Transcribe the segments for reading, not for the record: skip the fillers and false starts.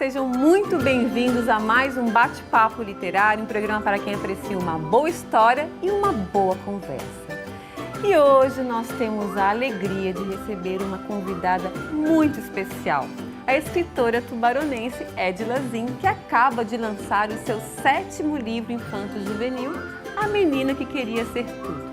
sejam muito bem-vindos a mais um bate-papo literário, um programa para quem aprecia uma boa história e uma boa conversa. E hoje nós temos a alegria de receber uma convidada muito especial, a escritora tubaronense Edila Zin, que acaba de lançar o seu 7º livro infanto-juvenil, A Menina que Queria Ser Tudo.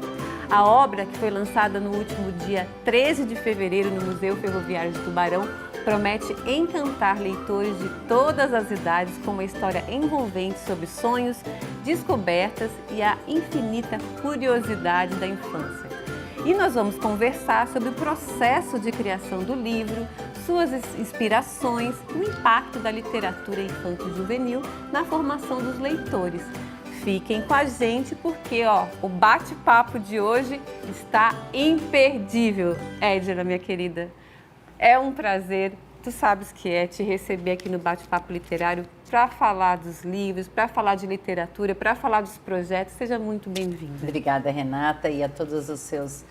A obra, que foi lançada no último dia 13 de fevereiro no Museu Ferroviário de Tubarão, promete encantar leitores de todas as idades com uma história envolvente sobre sonhos, descobertas e a infinita curiosidade da infância. E nós vamos conversar sobre o processo de criação do livro, suas inspirações e o impacto da literatura infanto-juvenil na formação dos leitores. Fiquem com a gente porque o bate-papo de hoje está imperdível. Edila, minha querida, é um prazer, tu sabes que é, te receber aqui no Bate-Papo Literário para falar dos livros, para falar de literatura, para falar dos projetos. Seja muito bem-vinda. Obrigada, Renata, e a todos os seus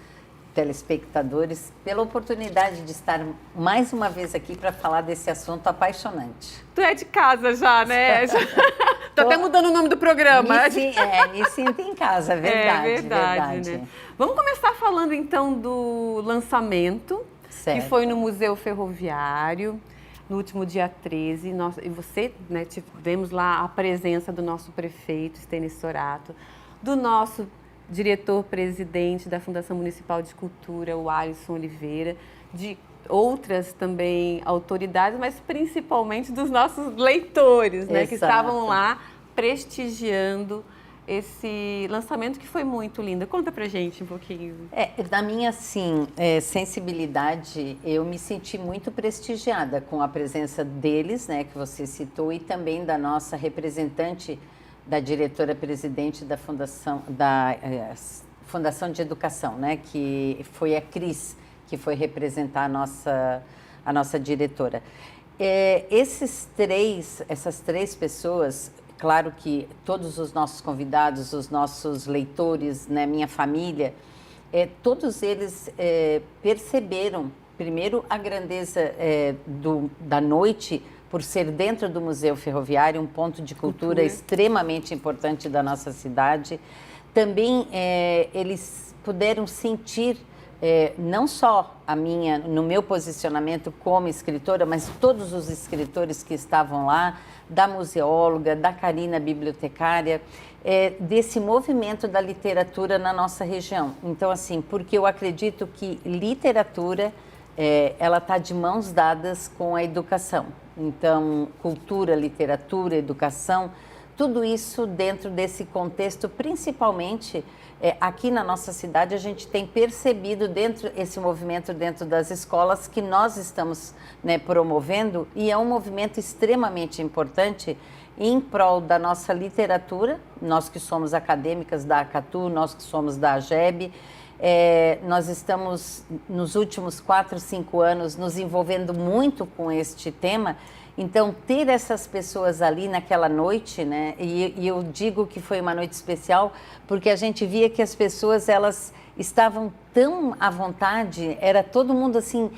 telespectadores pela oportunidade de estar mais uma vez aqui para falar desse assunto apaixonante. Tu é de casa já, né? Tô até mudando o nome do programa. Me sinto em casa, verdade. Né? Vamos começar falando então do lançamento, que foi no Museu Ferroviário, no último dia 13. E você, né, tivemos lá a presença do nosso prefeito, Stênis Sorato, do nosso diretor-presidente da Fundação Municipal de Cultura, o Alisson Oliveira, de outras também autoridades, mas principalmente dos nossos leitores, né, que estavam lá prestigiando esse lançamento que foi muito lindo. Conta pra gente um pouquinho. Da minha, sensibilidade, eu me senti muito prestigiada com a presença deles, né, que você citou, e também da nossa representante, da diretora-presidente da Fundação de Educação, né, que foi a Cris, que foi representar a nossa diretora. Essas três pessoas, claro que todos os nossos convidados, os nossos leitores, né, minha família, todos eles perceberam, primeiro, a grandeza da noite, por ser dentro do Museu Ferroviário, um ponto de cultura extremamente importante da nossa cidade. Também eles puderam sentir não só no meu posicionamento como escritora, mas todos os escritores que estavam lá, da museóloga, da Karina bibliotecária, desse movimento da literatura na nossa região. Então, assim, porque eu acredito que literatura, ela está de mãos dadas com a educação. Então, cultura, literatura, educação, tudo isso dentro desse contexto, principalmente aqui na nossa cidade, a gente tem percebido esse movimento dentro das escolas que nós estamos, né, promovendo, e é um movimento extremamente importante em prol da nossa literatura, nós que somos acadêmicas da Acatu, nós que somos da AGEB. Nós estamos, nos últimos 4, 5 anos, nos envolvendo muito com este tema. Então, ter essas pessoas ali naquela noite, né? E eu digo que foi uma noite especial, porque a gente via que as pessoas, elas estavam tão à vontade, era todo mundo assim,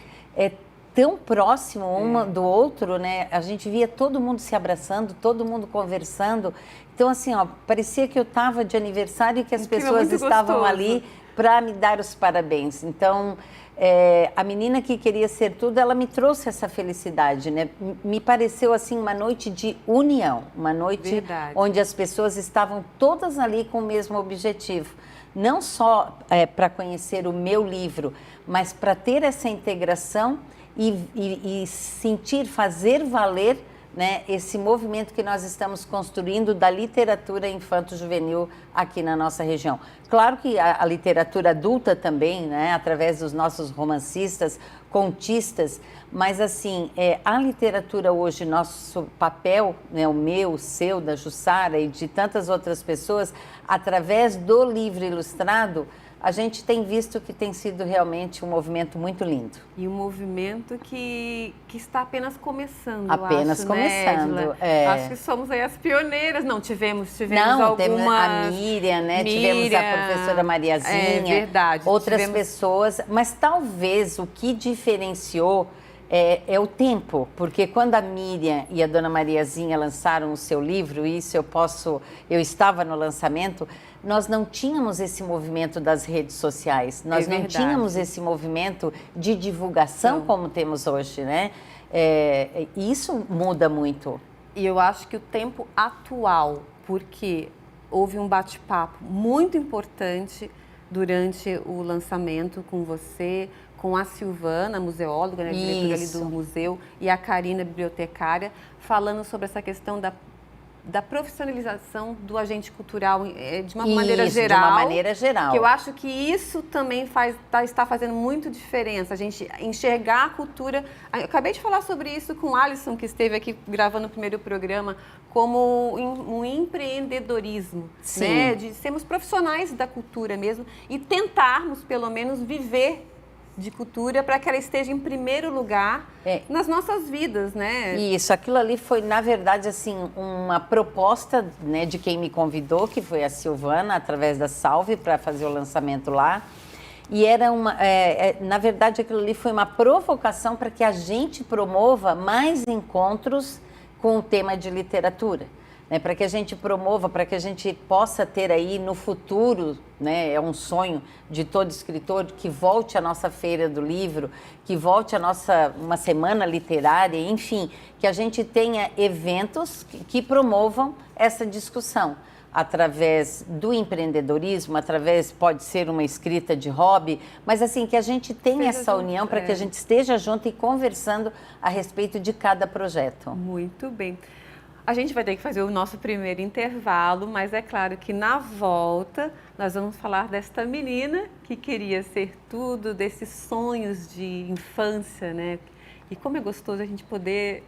tão próximo um do outro, né? A gente via todo mundo se abraçando, todo mundo conversando. Então, assim, parecia que eu estava de aniversário e que as pessoas estavam ali para me dar os parabéns. Então, a menina que queria ser tudo, ela me trouxe essa felicidade, né? Me pareceu, assim, uma noite de união, uma noite onde as pessoas estavam todas ali com o mesmo objetivo. Não só para conhecer o meu livro, mas para ter essa integração e sentir, fazer valer, né, esse movimento que nós estamos construindo da literatura infanto-juvenil aqui na nossa região. Claro que a literatura adulta também, né, através dos nossos romancistas, contistas, mas assim, a literatura hoje, nosso papel, né, o meu, o seu, da Jussara e de tantas outras pessoas, através do livro ilustrado, a gente tem visto que tem sido realmente um movimento muito lindo. E um movimento que está apenas começando, apenas acho, começando, né, Acho que somos aí as pioneiras. Não, tivemos temos a Miriam, né? Tivemos a professora Mariazinha, outras pessoas. Mas talvez o que diferenciou é o tempo, porque quando a Miriam e a Dona Mariazinha lançaram o seu livro, eu estava no lançamento, nós não tínhamos esse movimento das redes sociais, nós não tínhamos esse movimento de divulgação como temos hoje, né? Isso muda muito. E eu acho que o tempo atual, porque houve um bate-papo muito importante durante o lançamento com você, com a Silvana, museóloga, né, diretora ali do museu, e a Karina, bibliotecária, falando sobre essa questão da profissionalização do agente cultural de uma maneira geral. De uma maneira geral. Que eu acho que isso também está fazendo muito diferença, a gente enxergar a cultura. Eu acabei de falar sobre isso com o Alisson, que esteve aqui gravando o primeiro programa, como um empreendedorismo, né? De sermos profissionais da cultura mesmo e tentarmos, pelo menos, viver de cultura para que ela esteja em primeiro lugar nas nossas vidas, né? Isso, aquilo ali foi, na verdade, assim, uma proposta, né, de quem me convidou, que foi a Silvana, através da Salve, para fazer o lançamento lá. E era na verdade, aquilo ali foi uma provocação para que a gente promova mais encontros com o tema de literatura. Né, para que a gente promova, para que a gente possa ter aí no futuro, né, é um sonho de todo escritor, que volte a nossa feira do livro, que volte uma semana literária, enfim, que a gente tenha eventos que promovam essa discussão através do empreendedorismo, pode ser uma escrita de hobby, mas assim, que a gente tenha essa união para que a gente esteja junto e conversando a respeito de cada projeto. Muito bem. A gente vai ter que fazer o nosso primeiro intervalo, mas é claro que na volta nós vamos falar desta menina que queria ser tudo, desses sonhos de infância, né? E como é gostoso a gente poder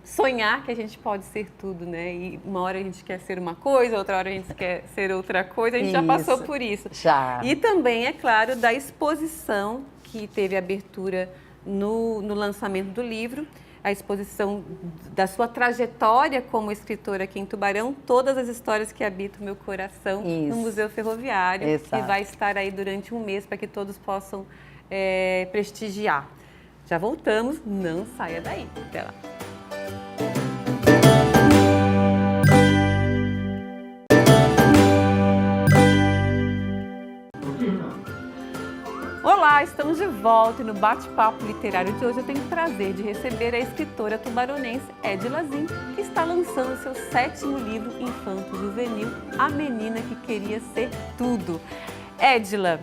sonhar que a gente pode ser tudo, né? E uma hora a gente quer ser uma coisa, outra hora a gente quer ser outra coisa, a gente já passou por isso. Já. E também, é claro, da exposição que teve abertura no lançamento do livro, a exposição da sua trajetória como escritora aqui em Tubarão, todas as histórias que habitam o meu coração, no Museu Ferroviário, que vai estar aí durante um mês para que todos possam prestigiar. Já voltamos, não saia daí. Até lá. Olá, estamos de volta e no bate-papo literário de hoje eu tenho o prazer de receber a escritora tubaronense Edila Zin, que está lançando seu 7º livro infanto-juvenil, A Menina que Queria Ser Tudo. Edila,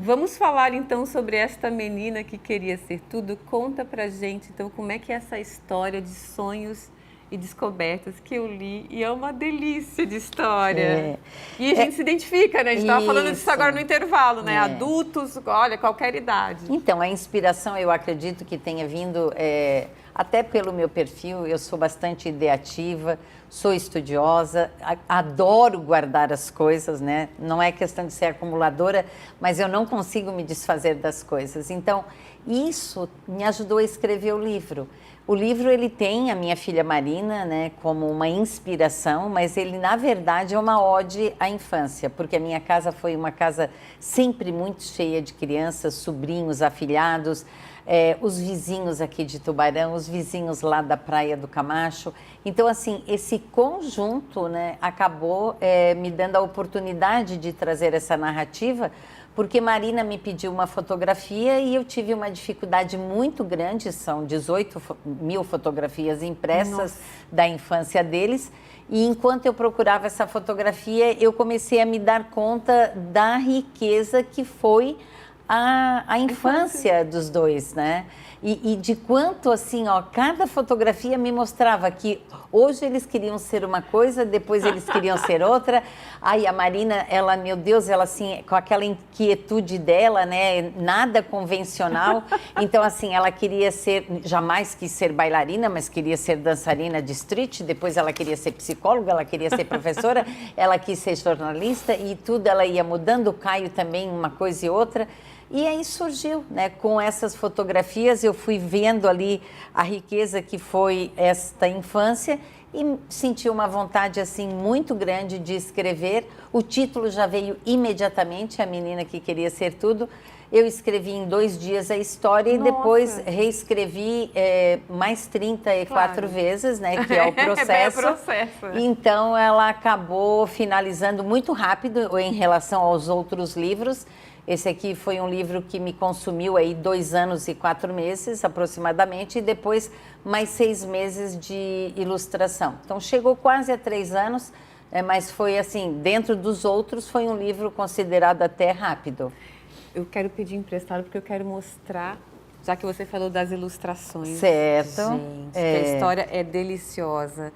vamos falar então sobre esta menina que queria ser tudo. Conta pra gente então como é que é essa história de sonhos e descobertas que eu li, e é uma delícia de história. E a gente se identifica, né? A gente estava falando disso agora no intervalo, né? Adultos, olha, qualquer idade. Então, a inspiração eu acredito que tenha vindo, até pelo meu perfil, eu sou bastante ideativa, sou estudiosa, adoro guardar as coisas, né? Não é questão de ser acumuladora, mas eu não consigo me desfazer das coisas. Então, isso me ajudou a escrever o livro. O livro, ele tem a minha filha Marina, né, como uma inspiração, mas ele, na verdade, é uma ode à infância, porque a minha casa foi uma casa sempre muito cheia de crianças, sobrinhos, afilhados, os vizinhos aqui de Tubarão, os vizinhos lá da Praia do Camacho. Então, assim, esse conjunto, né, acabou me dando a oportunidade de trazer essa narrativa, porque Marina me pediu uma fotografia e eu tive uma dificuldade muito grande, são 18.000 fotografias impressas da infância deles, e enquanto eu procurava essa fotografia, eu comecei a me dar conta da riqueza que foi a infância dos dois, né? E de quanto, assim, ó, cada fotografia me mostrava que hoje eles queriam ser uma coisa, depois eles queriam ser outra. Aí a Marina, ela, meu Deus, ela assim, com aquela inquietude dela, né, nada convencional. Então, assim, ela queria ser, jamais quis ser bailarina, mas queria ser dançarina de street, depois ela queria ser psicóloga, ela queria ser professora, ela quis ser jornalista e tudo ela ia mudando, o Caio também, uma coisa e outra. E aí surgiu, né, com essas fotografias, eu fui vendo ali a riqueza que foi esta infância e senti uma vontade, assim, muito grande de escrever. O título já veio imediatamente, A Menina que Queria Ser Tudo, Eu escrevi em 2 dias a história e depois reescrevi mais 34 vezes, né? Que é o processo. Então, ela acabou finalizando muito rápido em relação aos outros livros. Esse aqui foi um livro que me consumiu aí 2 anos e 4 meses, aproximadamente, e depois mais 6 meses de ilustração. Então, chegou quase a 3 anos, mas foi assim, dentro dos outros, foi um livro considerado até rápido. Eu quero pedir emprestado porque eu quero mostrar, já que você falou das ilustrações. Certo. Gente, que a história é deliciosa.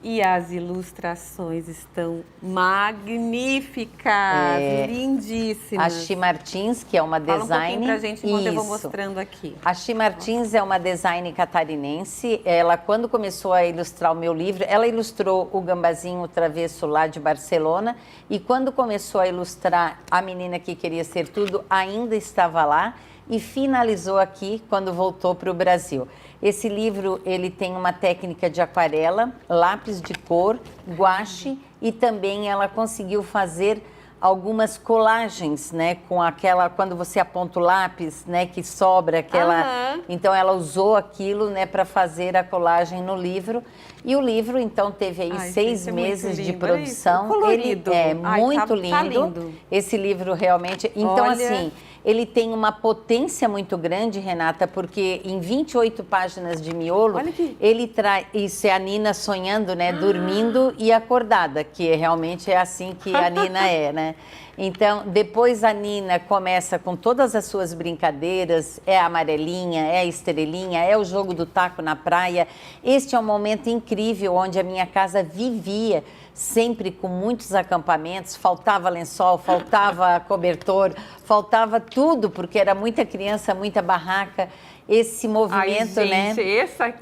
E as ilustrações estão magníficas, lindíssimas. A Xi Martins, que é uma design... Fala um pouquinho pra gente enquanto eu vou mostrando aqui. A Xi Martins é uma design catarinense. Ela, quando começou a ilustrar o meu livro, ela ilustrou o Gambazinho Travesso lá de Barcelona. E quando começou a ilustrar A Menina que Queria Ser Tudo, ainda estava lá. E finalizou aqui quando voltou para o Brasil. Esse livro, ele tem uma técnica de aquarela, lápis de cor, guache e também ela conseguiu fazer algumas colagens, né, com aquela, quando você aponta o lápis, né, que sobra aquela, então ela usou aquilo, né, para fazer a colagem no livro. E o livro, então, teve aí 6 meses de produção. Colorido. Ele é muito lindo. Tá lindo. Esse livro realmente, então assim, ele tem uma potência muito grande, Renata, porque em 28 páginas de miolo, ele traz, isso é a Nina sonhando, né, dormindo e acordada, que realmente é assim que a Nina é, né? Então, depois a Nina começa com todas as suas brincadeiras, é a amarelinha, é a estrelinha, é o jogo do taco na praia. Este é um momento incrível onde a minha casa vivia, sempre com muitos acampamentos, faltava lençol, faltava cobertor, faltava tudo, porque era muita criança, muita barraca. Esse movimento, né?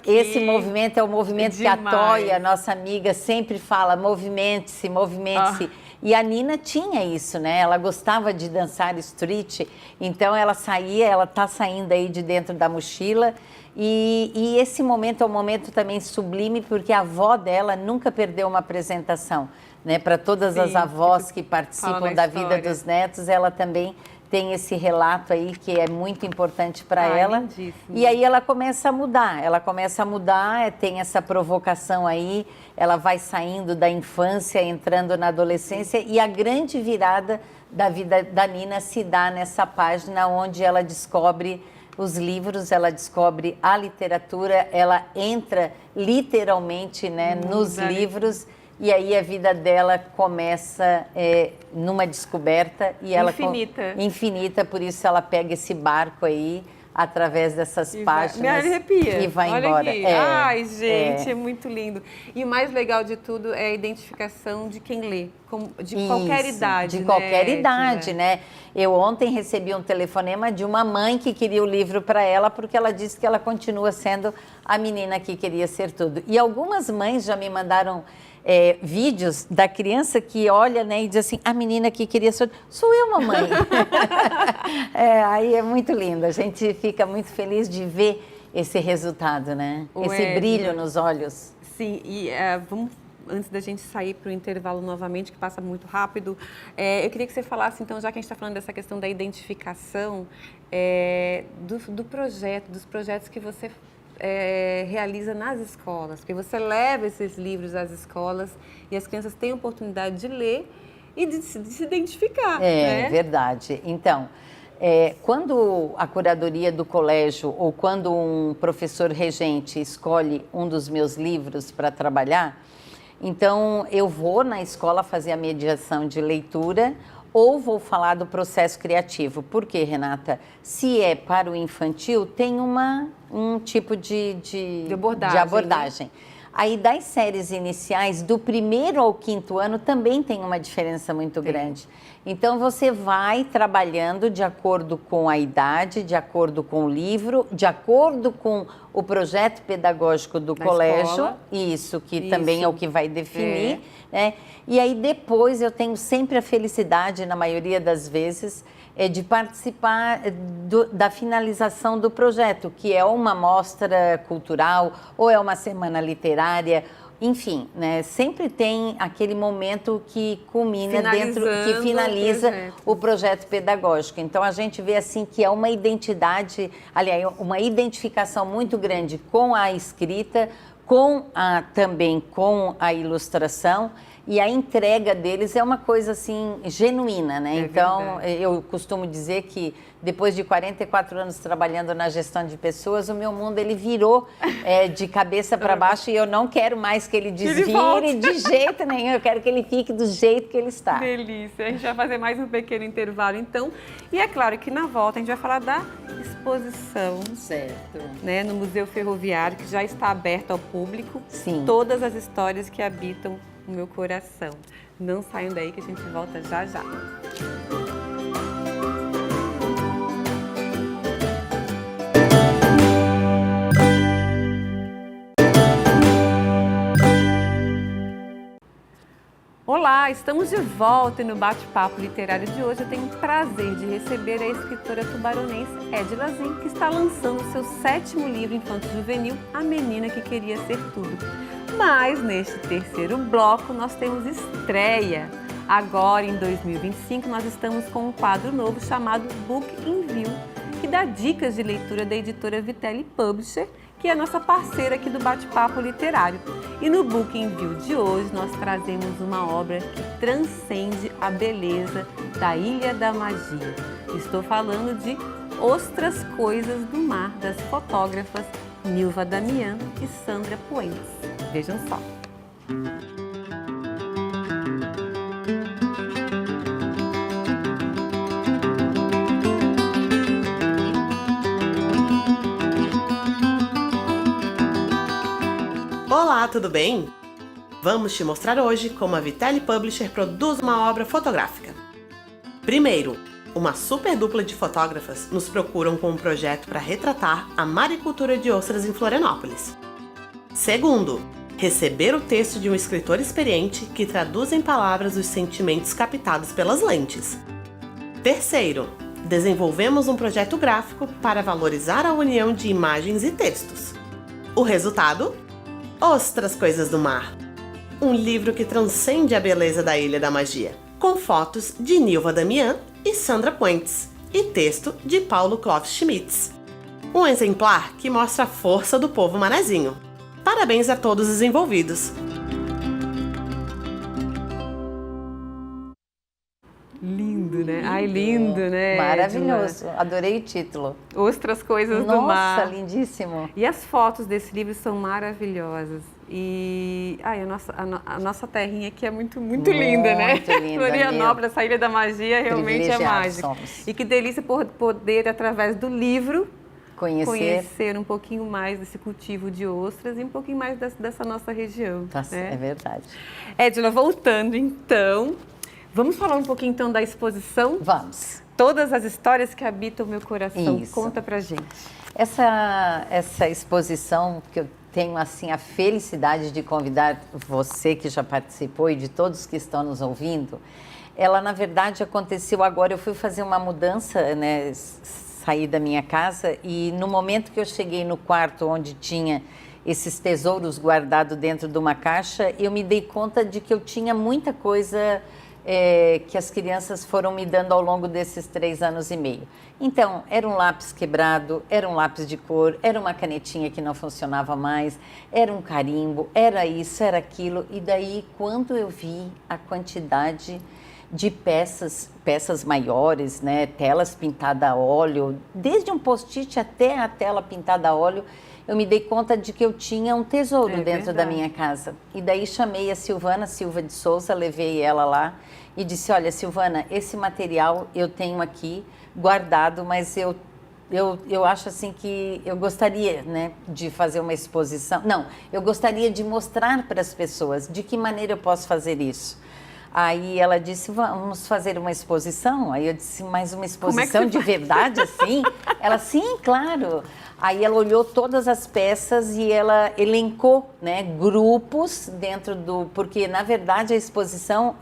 Esse movimento é o movimento que a Toia, nossa amiga, sempre fala, movimente-se, movimente-se. E a Nina tinha isso, né? Ela gostava de dançar street, então ela saía, ela tá saindo aí de dentro da mochila. E esse momento é um momento também sublime, porque a avó dela nunca perdeu uma apresentação, né? Para todas as avós que participam da vida dos netos, ela também tem esse relato aí que é muito importante para ela. Lindíssimo. E aí ela começa a mudar, tem essa provocação aí, ela vai saindo da infância, entrando na adolescência, e a grande virada da vida da Nina se dá nessa página onde ela descobre os livros, ela descobre a literatura, ela entra literalmente, né, nos livros. E aí a vida dela começa numa descoberta e ela infinita, por isso ela pega esse barco aí através dessas páginas me arrepia. E vai embora. Ai, gente, é muito lindo. E o mais legal de tudo é a identificação de quem lê, de qualquer idade. De qualquer idade, né? Eu ontem recebi um telefonema de uma mãe que queria o livro para ela, porque ela disse que ela continua sendo a menina que queria ser tudo. E algumas mães já me mandaram vídeos da criança que olha, né, e diz assim, a menina que queria ser... Sou eu, mamãe. Aí é muito lindo, a gente fica muito feliz de ver esse resultado, né? Esse brilho nos olhos. Sim, e vamos, antes da gente sair para o intervalo novamente, que passa muito rápido, eu queria que você falasse, então, já que a gente está falando dessa questão da identificação, do projeto, dos projetos que você realiza nas escolas, porque você leva esses livros às escolas e as crianças têm a oportunidade de ler e de se identificar. É verdade. Então, quando a curadoria do colégio ou quando um professor regente escolhe um dos meus livros para trabalhar, então eu vou na escola fazer a mediação de leitura ou vou falar do processo criativo. Por quê, Renata? Se é para o infantil, tem um tipo de abordagem. Né? Aí, das séries iniciais, do 1º ao 5º ano, também tem uma diferença muito grande. Então, você vai trabalhando de acordo com a idade, de acordo com o livro, de acordo com o projeto pedagógico do colégio. Escola. Isso, que também é o que vai definir. Né? E aí, depois, eu tenho sempre a felicidade, na maioria das vezes, de participar da finalização do projeto, que é uma mostra cultural, ou é uma semana literária, enfim, né, sempre tem aquele momento que culmina que finaliza o projeto pedagógico. Então a gente vê assim que é uma identidade, aliás, uma identificação muito grande com a escrita, também com a ilustração, e a entrega deles é uma coisa assim genuína, né? Então, eu costumo dizer que depois de 44 anos trabalhando na gestão de pessoas, o meu mundo ele virou de cabeça para baixo e eu não quero mais que ele desvire de jeito nenhum, eu quero que ele fique do jeito que ele está. Delícia! A gente vai fazer mais um pequeno intervalo então, e é claro que na volta a gente vai falar da exposição, certo, né, no Museu Ferroviário, que já está aberto ao público. Sim. Todas as histórias que habitam o meu coração. Não saiam daí que a gente volta já já. Olá, estamos de volta e no bate-papo literário de hoje eu tenho o prazer de receber a escritora tubaronense Edila Zin, que está lançando o seu 7º livro infanto-juvenil, A Menina que Queria Ser Tudo. Mas neste terceiro bloco nós temos estreia. Agora em 2025 nós estamos com um quadro novo chamado Book in View, que dá dicas de leitura da editora Vitelli Publisher, que é a nossa parceira aqui do Bate-Papo Literário. E no Book in View de hoje nós trazemos uma obra que transcende a beleza da Ilha da Magia. Estou falando de Ostras Coisas do Mar, das fotógrafas Nilva Damian e Sandra Puentes. Vejam só. Olá, tudo bem? Vamos te mostrar hoje como a Vitelli Publisher produz uma obra fotográfica. Primeiro, uma super dupla de fotógrafas nos procuram com um projeto para retratar a maricultura de ostras em Florianópolis. Segundo, receber o texto de um escritor experiente que traduz em palavras os sentimentos captados pelas lentes. Terceiro, desenvolvemos um projeto gráfico para valorizar a união de imagens e textos. O resultado? Ostras Coisas do Mar, um livro que transcende a beleza da Ilha da Magia, com fotos de Nilva Damian e Sandra Puentes e texto de Paulo Clovis Schmitz. Um exemplar que mostra a força do povo manezinho. Parabéns a todos os envolvidos! Lindo, né? Ai, lindo, né? Maravilhoso, adorei o título. Ostras Coisas do Mar. Nossa, lindíssimo. E as fotos desse livro são maravilhosas. E a nossa terrinha aqui é muito linda, né? Muito linda. Florianópolis, essa Ilha da Magia realmente é mágica. Somos. E que delícia poder, através do livro, conhecer um pouquinho mais desse cultivo de ostras e um pouquinho mais dessa nossa região. Tá, né? É verdade. Edila, voltando então, vamos falar um pouquinho então da exposição? Vamos. Todas as histórias que habitam o meu coração. Isso. Conta pra gente. Essa exposição que eu tenho assim a felicidade de convidar você que já participou e de todos que estão nos ouvindo, ela na verdade aconteceu agora. Eu fui fazer uma mudança, né, saí da minha casa e no momento que eu cheguei no quarto onde tinha esses tesouros guardados dentro de uma caixa, eu me dei conta de que eu tinha muita coisa que as crianças foram me dando ao longo desses 3 anos e meio. Então, era um lápis quebrado, era um lápis de cor, era uma canetinha que não funcionava mais, era um carimbo, era isso, era aquilo. E daí, quando eu vi a quantidade de peças maiores, né, telas pintadas a óleo, desde um post-it até a tela pintada a óleo, eu me dei conta de que eu tinha um tesouro dentro da minha casa. E daí chamei a Silvana Silva de Souza, levei ela lá e disse, olha, Silvana, esse material eu tenho aqui guardado, mas eu acho assim que eu gostaria, né, de fazer uma exposição. Não, eu gostaria de mostrar para as pessoas de que maneira eu posso fazer isso. Aí ela disse, vamos fazer uma exposição? Aí eu disse, mas uma exposição de verdade, assim? Ela, sim, claro. Aí ela olhou todas as peças e ela elencou, né, grupos dentro do... Porque, na verdade, a exposição,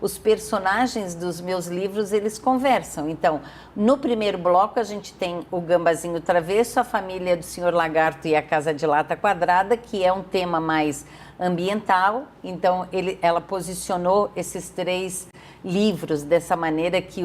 os personagens dos meus livros, eles conversam. Então, no primeiro bloco, a gente tem o Gambazinho Travesso, a família do Senhor Lagarto e a Casa de Lata Quadrada, que é um tema mais ambiental. Então, ela posicionou esses 3 livros dessa maneira que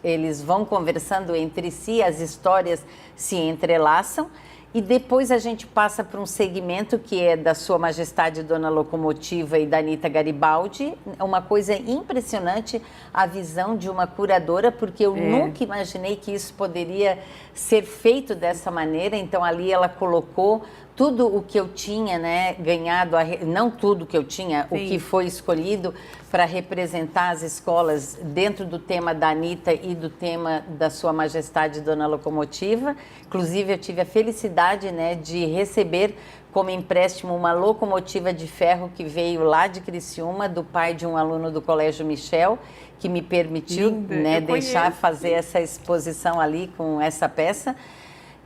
eles vão conversando entre si, as histórias se entrelaçam. E depois a gente passa para um segmento que é da Sua Majestade Dona Locomotiva e da Anita Garibaldi. É uma coisa impressionante a visão de uma curadora, porque eu nunca imaginei que isso poderia ser feito dessa maneira. Então ali ela colocou tudo o que eu tinha, né, ganhado, não tudo que eu tinha, o que foi escolhido para representar as escolas dentro do tema da Anita e do tema da Sua Majestade Dona Locomotiva. Inclusive, eu tive a felicidade, né, de receber como empréstimo uma locomotiva de ferro que veio lá de Criciúma, do pai de um aluno do Colégio Michel, que me permitiu, né, deixar fazer essa exposição ali com essa peça.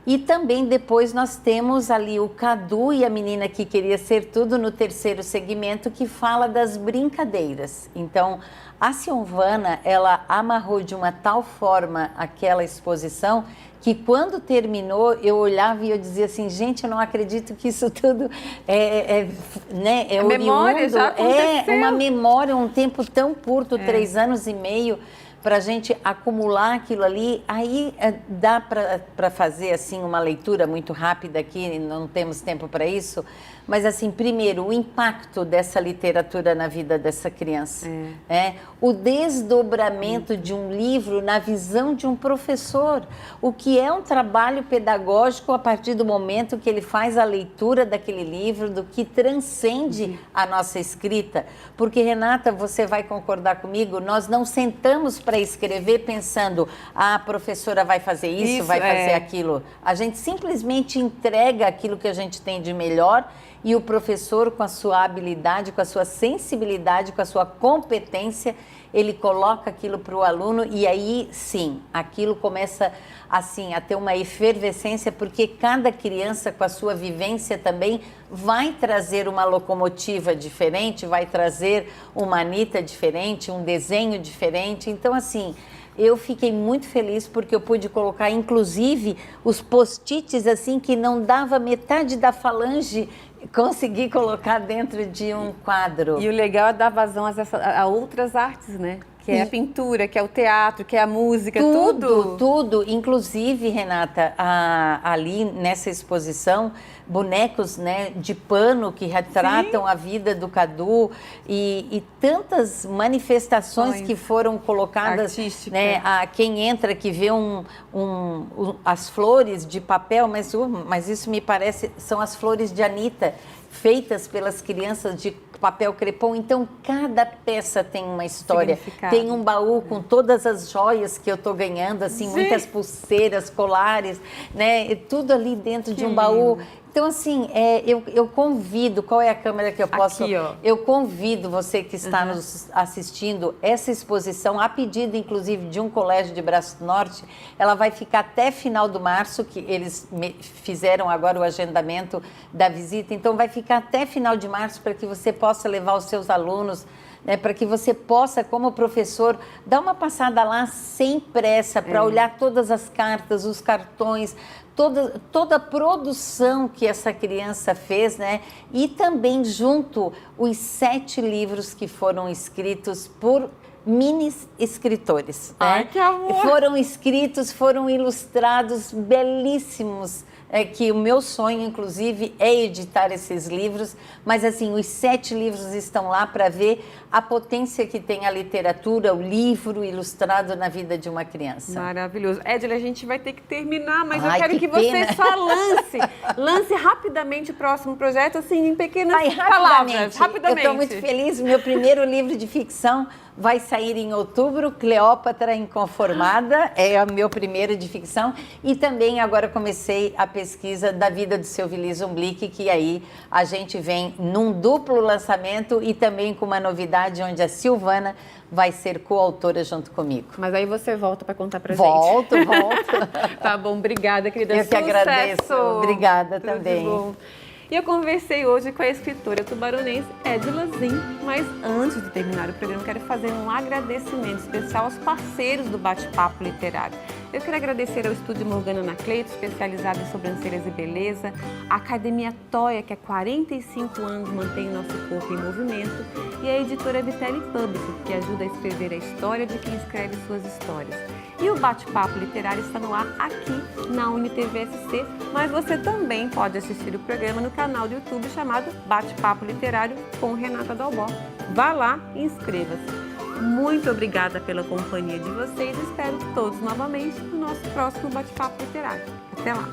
E também depois nós temos ali o Cadu e a menina que queria ser tudo no 3º segmento, que fala das brincadeiras. Então, a Silvana, ela amarrou de uma tal forma aquela exposição que quando terminou eu olhava e eu dizia assim, gente, eu não acredito que isso tudo é memória, já aconteceu. É uma memória, um tempo tão curto, 3 anos e meio, para a gente acumular aquilo ali. Aí dá para fazer assim uma leitura muito rápida aqui, não temos tempo para isso, mas assim, primeiro, o impacto dessa literatura na vida dessa criança, o desdobramento de um livro na visão de um professor, o que é um trabalho pedagógico a partir do momento que ele faz a leitura daquele livro, do que transcende a nossa escrita, porque Renata, você vai concordar comigo, nós não sentamos para escrever pensando, a professora vai fazer isso, vai fazer aquilo. A gente simplesmente entrega aquilo que a gente tem de melhor e o professor, com a sua habilidade, com a sua sensibilidade, com a sua competência, ele coloca aquilo para o aluno e aí, sim, aquilo começa assim a ter uma efervescência, porque cada criança, com a sua vivência também, vai trazer uma locomotiva diferente, vai trazer uma Anita diferente, um desenho diferente. Então, assim, eu fiquei muito feliz porque eu pude colocar, inclusive, os post-its assim que não dava metade da falange, consegui colocar dentro de um quadro. E o legal é dar vazão a outras artes, né? Que é a pintura, que é o teatro, que é a música, tudo. Tudo. Inclusive, Renata, ali nessa exposição, bonecos, né, de pano que retratam a vida do Cadu e tantas manifestações que foram colocadas, né, a quem entra que vê as flores de papel, mas isso me parece, são as flores de Anita, feitas pelas crianças de papel crepom. Então, cada peça tem uma história. Tem um baú com todas as joias que eu estou ganhando, assim, muitas pulseiras, colares, né? Tudo ali dentro de um baú. Então, assim, eu convido, qual é a câmera que eu posso... Aqui, ó. Eu convido você que está nos assistindo, essa exposição, a pedido, inclusive, de um colégio de Braço do Norte, ela vai ficar até final de março, que eles fizeram agora o agendamento da visita, então vai ficar até final de março para que você possa levar os seus alunos, né, para que você possa, como professor, dar uma passada lá sem pressa, para olhar todas as cartas, os cartões, toda a produção que essa criança fez, né? E também junto os 7 livros que foram escritos por mini escritores. Ai, né? que amor! Foram escritos, foram ilustrados, belíssimos. Que o meu sonho, inclusive, é editar esses livros, mas assim, os 7 livros estão lá para ver a potência que tem a literatura, o livro ilustrado na vida de uma criança. Maravilhoso. Edila, a gente vai ter que terminar, mas eu quero que você só lance rapidamente o próximo projeto, assim, em pequenas palavras. Rapidamente. Eu estou muito feliz, meu primeiro livro de ficção vai sair em outubro, Cleópatra Inconformada, é o meu primeiro de ficção, e também agora comecei a pesquisa da vida do seu Willy Zumblick, que aí a gente vem num duplo lançamento e também com uma novidade onde a Silvana vai ser coautora junto comigo. Mas aí você volta para contar pra gente. Volto. Tá bom, obrigada, querida. Eu que agradeço. Obrigada Tudo também. de bom. E eu conversei hoje com a escritora tubaronense Edila Zin, mas antes de terminar o programa, quero fazer um agradecimento especial aos parceiros do Bate-Papo Literário. Eu quero agradecer ao Estúdio Morgana Anacleto, especializado em sobrancelhas e beleza, a Academia Toia, que há 45 anos mantém o nosso corpo em movimento, e a editora Vitelli Publisher, que ajuda a escrever a história de quem escreve suas histórias. E o Bate-Papo Literário está no ar aqui na UniTV-SC, mas você também pode assistir o programa no canal do YouTube chamado Bate-Papo Literário com Renata Dalbó. Vá lá e inscreva-se. Muito obrigada pela companhia de vocês. Espero todos novamente no nosso próximo Bate-Papo Literário. Até lá!